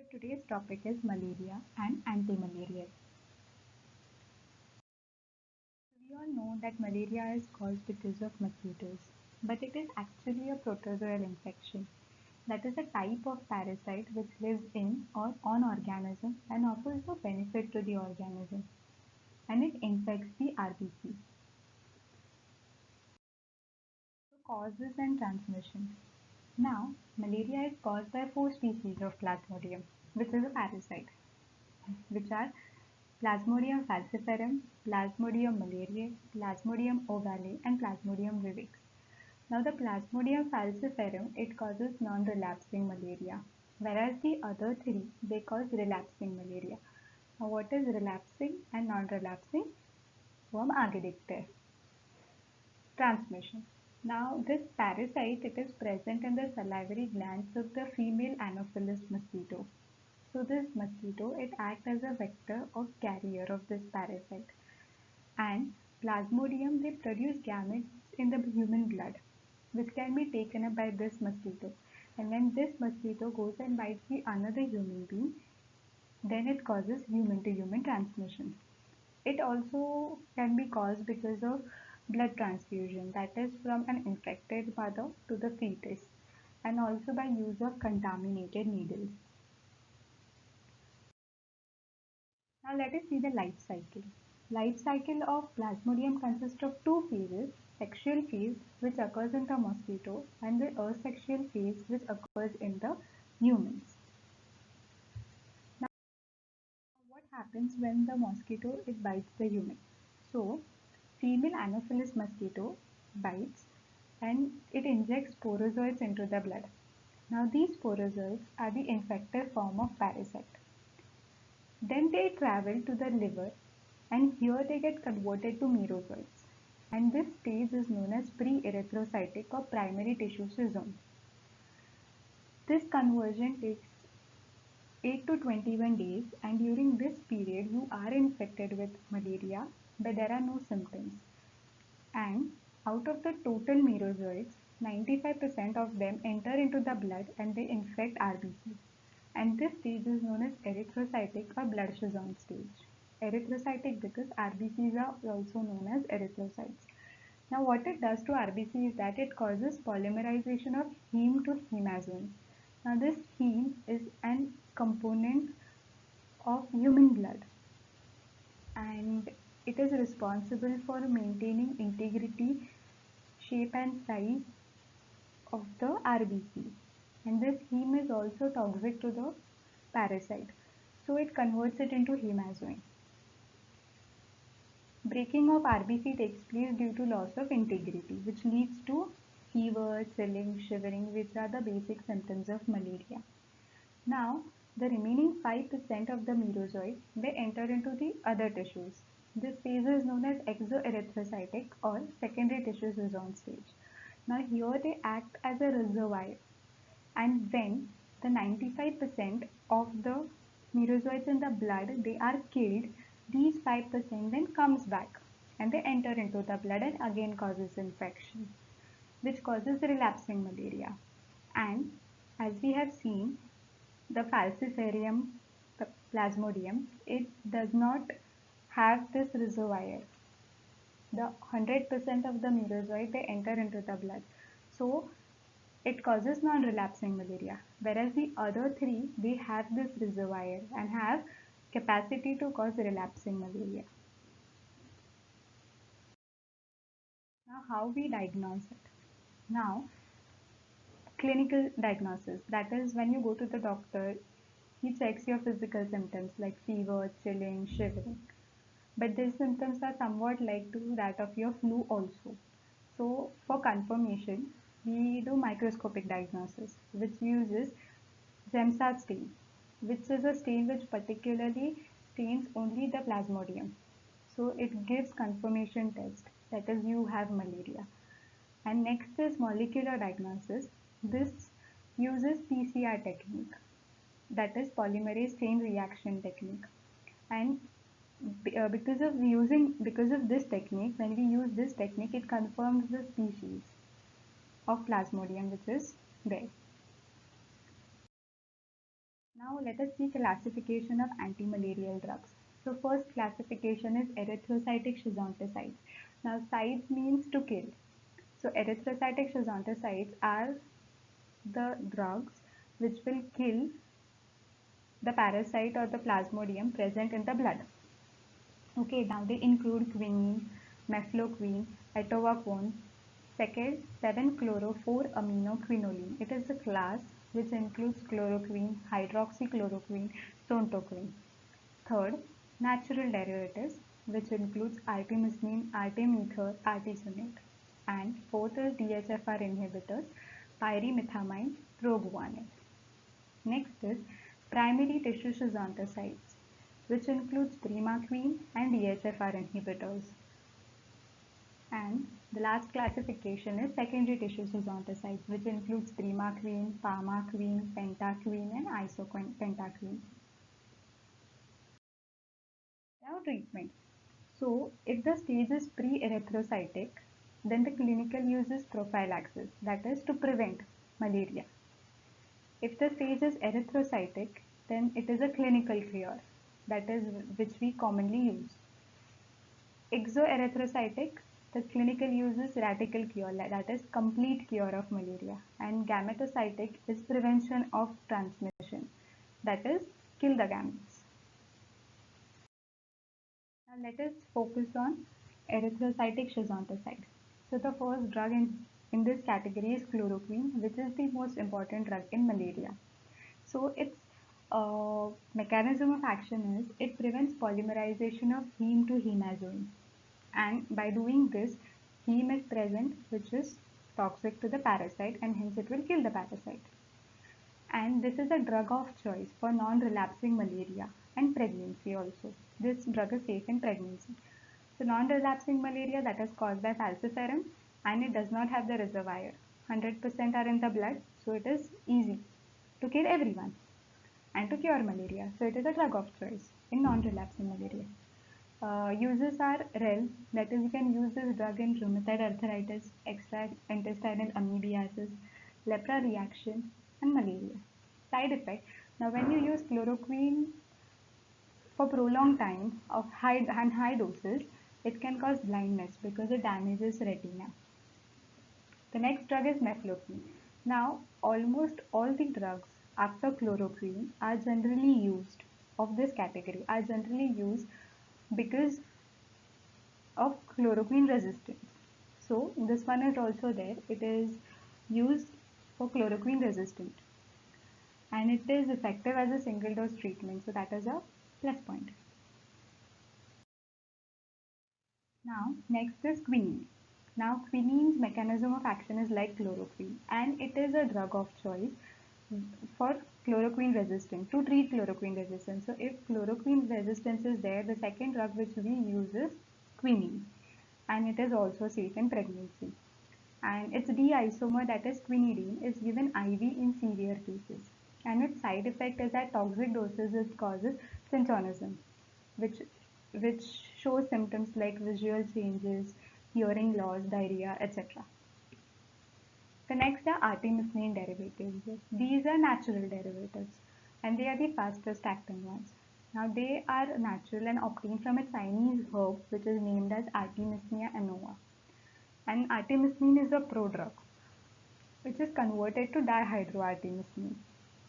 Today's topic is malaria and anti-malarial. We all know that malaria is caused because of mosquitoes, but it is actually a protozoal infection. That is a type of parasite which lives in or on organism and offers no benefit to the organism, and it infects the RBC. So causes and transmission. Now, malaria is caused by four species of Plasmodium, which is a parasite, which are Plasmodium falciparum, Plasmodium malariae, Plasmodium ovale, and Plasmodium vivax. Now, the Plasmodium falciparum, it causes non-relapsing malaria, whereas the other three, they cause relapsing malaria. Now, what is relapsing and non-relapsing? वो हम आगे देखते हैं. Transmission. Now, this parasite, it is present in the salivary glands of the female Anopheles mosquito. So this mosquito, it acts as a vector or carrier of this parasite. And Plasmodium, they produce gametes in the human blood, which can be taken up by this mosquito. And when this mosquito goes and bites the another human being, then it causes human to human transmission. It also can be caused because of blood transfusion, that is from an infected mother to the fetus, and also by use of contaminated needles. Now let us see the life cycle. Life cycle of Plasmodium consists of two phases, sexual phase which occurs in the mosquito and the asexual phase which occurs in the humans. Now what happens when the mosquito it bites the human? So female Anopheles mosquito bites and it injects sporozoites into the blood. Now these sporozoites are the infective form of parasite. Then they travel to the liver and here they get converted to merozoites. And this stage is known as pre-erythrocytic or primary tissue zone. This conversion takes 8 to 21 days and during this period you are infected with malaria but there are no symptoms. And out of the total merozoites, 95% of them enter into the blood and they infect RBC. And this stage is known as erythrocytic or blood Schizon stage. Erythrocytic because RBCs are also known as erythrocytes. Now what it does to RBC is that it causes polymerization of heme to hemazone. Now this heme is an component of human blood and it is responsible for maintaining integrity, shape and size of the RBC. And this heme is also toxic to the parasite. So it converts it into hemazone. Breaking of RBC takes place due to loss of integrity, which leads to fever, chilling, shivering, which are the basic symptoms of malaria. Now, the remaining 5% of the merozoites, they enter into the other tissues. This phase is known as exoerythrocytic or secondary tissue Schizon stage. Now, here they act as a reservoir and when the 95% of the merozoites in the blood they are killed, these 5% then comes back and they enter into the blood and again causes infection, which causes relapsing malaria. And as we have seen, the falciparum plasmodium, it does not have this reservoir. The 100% of the merozoite they enter into the blood. So it causes non-relapsing malaria, whereas the other three, they have this reservoir and have capacity to cause relapsing malaria. Now, how we diagnose it? Now, clinical diagnosis, that is when you go to the doctor, he checks your physical symptoms like fever, chilling, shivering. But these symptoms are somewhat like to that of your flu also. So, for confirmation, we do microscopic diagnosis, which uses Zemsat stain, which is a stain which particularly stains only the plasmodium. So it gives confirmation test, that is you have malaria. And next is molecular diagnosis. This uses PCR technique, that is polymerase chain reaction technique. And because of this technique, when we use this technique, it confirms the species of plasmodium which is there. Now Now let us see classification of anti-malarial drugs. So first classification is erythrocytic schizonticides. Now sites means to kill. So erythrocytic schizonticides are the drugs which will kill the parasite or the plasmodium present in the blood. Okay, now they include quinine, mefloquine, atovaquone, second 7-chloro-4-aminoquinoline. It is a class which includes chloroquine, hydroxychloroquine, sontoquine. Third, natural derivatives, which includes artemisinin, artemether, artesunate. And fourth is DHFR inhibitors, pyrimethamine, proguanil. Next is primary tissue schizonticides, which includes primaquine and DHFR inhibitors. And the last classification is secondary tissue schizonticides, which includes primaquine, pharmaquine, pentaquine, and isopentaquine. Now treatment. So if the stage is pre-erythrocytic, then the clinical use is prophylaxis, that is to prevent malaria. If the stage is erythrocytic, then it is a clinical cure, that is which we commonly use. Exoerythrocytic, the clinical use is radical cure, that is complete cure of malaria. And gametocytic is prevention of transmission, that is kill the gametes. Now let us focus on erythrocytic schizonticide. So the first drug in this category is chloroquine, which is the most important drug in malaria. So its mechanism of action is it prevents polymerization of heme to hemazoin, and by doing this, heme is present, which is toxic to the parasite, and hence it will kill the parasite. And this is a drug of choice for non-relapsing malaria and pregnancy also. This drug is safe in pregnancy. So non-relapsing malaria, that is caused by falciparum, and it does not have the reservoir. 100% are in the blood, so it is easy to kill everyone and to cure malaria. So it is a drug of choice in non-relapsing malaria. Uses are rel, that is you can use this drug in rheumatoid arthritis, extraintestinal amoebiasis, lepra reaction, and malaria. Side effect. Now when you use chloroquine for prolonged time of high doses, it can cause blindness because it damages retina. The next drug is mefloquine. Now almost all the drugs after chloroquine are generally used of this category are generally used because of chloroquine resistance. So this one is also there. It is used for chloroquine resistant and it is effective as a single dose treatment. So that is a plus point. Now next is quinine. Now quinine's mechanism of action is like chloroquine and it is a drug of choice for chloroquine resistance to treat chloroquine resistance. So if chloroquine resistance is there, the second drug which we use is quinine and it is also safe in pregnancy. And its D isomer, that is quinidine, is given IV in severe cases. And its side effect is at toxic doses it causes syntonism, which shows symptoms like visual changes, hearing loss, diarrhea, etc. The next are artemisinin derivatives. These are natural derivatives and they are the fastest acting ones. Now they are natural and obtained from a Chinese herb which is named as Artemisinin annua. And artemisinin is a prodrug which is converted to dihydroartemisinin.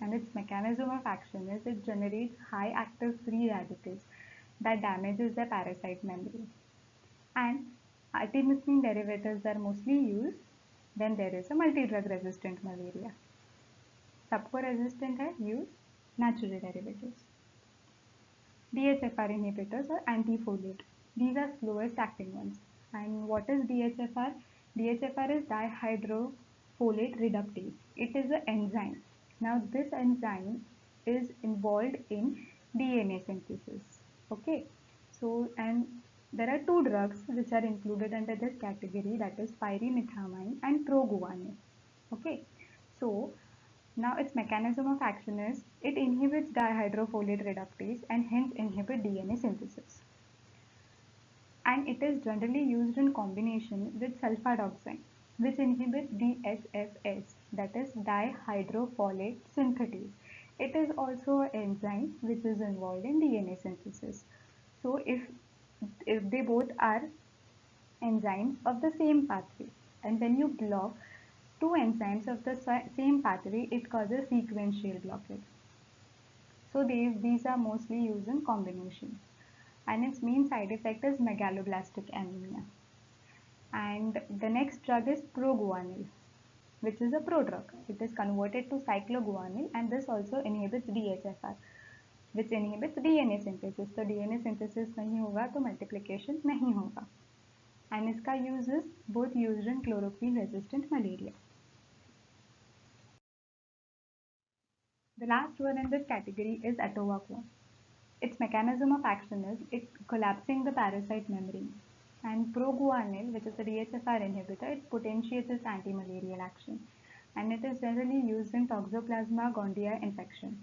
And its mechanism of action is it generates high active free radicals that damages the parasite membrane. And artemisinin derivatives are mostly used when there is a multi-drug resistant malaria. सबको resistant है, use natural derivatives. DHFR inhibitors or antifoliate. These are slowest acting ones. And what is DHFR? DHFR is dihydrofolate reductase. It is an enzyme. Now this enzyme is involved in DNA synthesis. Okay. So and there are two drugs which are included under this category, that is pyrimethamine and proguanil. Okay. So now its mechanism of action is it inhibits dihydrofolate reductase and hence inhibit DNA synthesis. And it is generally used in combination with sulfadoxine, which inhibits DHFS, that is dihydrofolate synthetase. It is also an enzyme which is involved in DNA synthesis. So if they both are enzymes of the same pathway, and when you block two enzymes of the same pathway, it causes sequential blockage. So these are mostly used in combination, and its main side effect is megaloblastic anemia. And the next drug is proguanil, which is a prodrug. It is converted to cycloguanil, and this also inhibits DHFR, which inhibits DNA synthesis. तो DNA synthesis नहीं होगा तो multiplication नहीं होगा. And इसका use is both used in chloroquine resistant malaria. The last one in this category is atovaquone. Its mechanism of action is it collapsing the parasite membrane. And proguanil, which is a DHFR inhibitor, it potentiates its antimalarial action. And it is generally used in Toxoplasma gondii infection.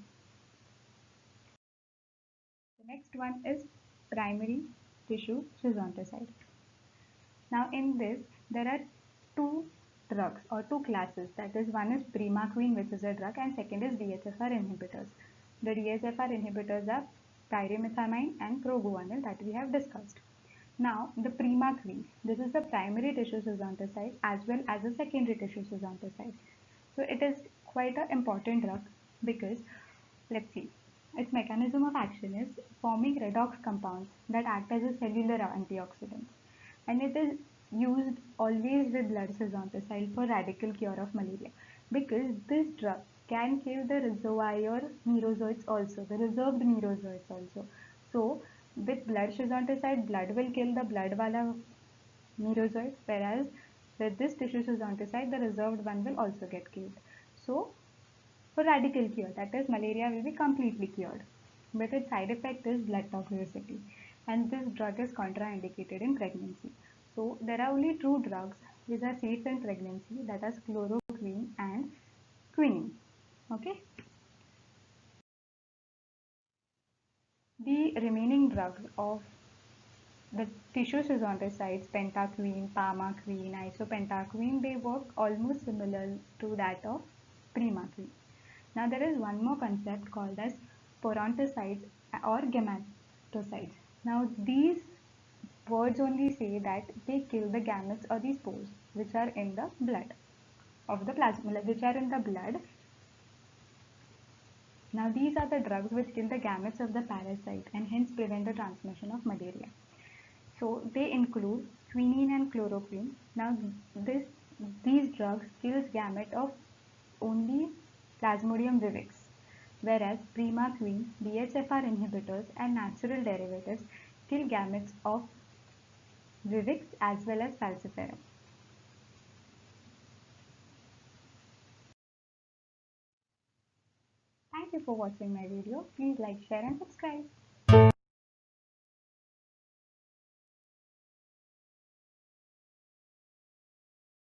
The next one is primary tissue schizonticides. Now in this, there are two drugs or two classes. That is, one is primaquine, which is a drug, and second is DHFR inhibitors. The DHFR inhibitors are pyrimethamine and proguanil that we have discussed. Now, the primaquine, this is the primary tissue schizonticide as well as a secondary tissue schizonticide. So it is quite an important drug because, let's see, its mechanism of action is forming redox compounds that act as a cellular antioxidant, and it is used always with blood schizonticide for radical cure of malaria, because this drug can kill the reservoir merozoites also, the reserved merozoites also. So with blood schizonticide, blood will kill the blood wala merozoites, whereas with this tissue schizonticide, the reserved one will also get killed. So for radical cure, that is, malaria will be completely cured. But its side effect is blood toxicity, and this drug is contraindicated in pregnancy. So there are only two drugs which are safe in pregnancy, that is chloroquine and quinine. Okay. The remaining drugs of the tissue schizontricides, pentaquine, parmaquine, isopentarquine, they work almost similar to that of primaquine. Now there is one more concept called as poronticides or gametocides. Now these words only say that they kill the gametes or the spores which are in the blood of the plasma, which are in the blood. Now these are the drugs which kill the gametes of the parasite and hence prevent the transmission of malaria. So they include quinine and chloroquine. Now these drugs kills gamete of only Plasmodium vivax, whereas primaquine, DHFR inhibitors, and natural derivatives kill gametes of vivax as well as falciparum. Thank you for watching my video. Please like, share, and subscribe.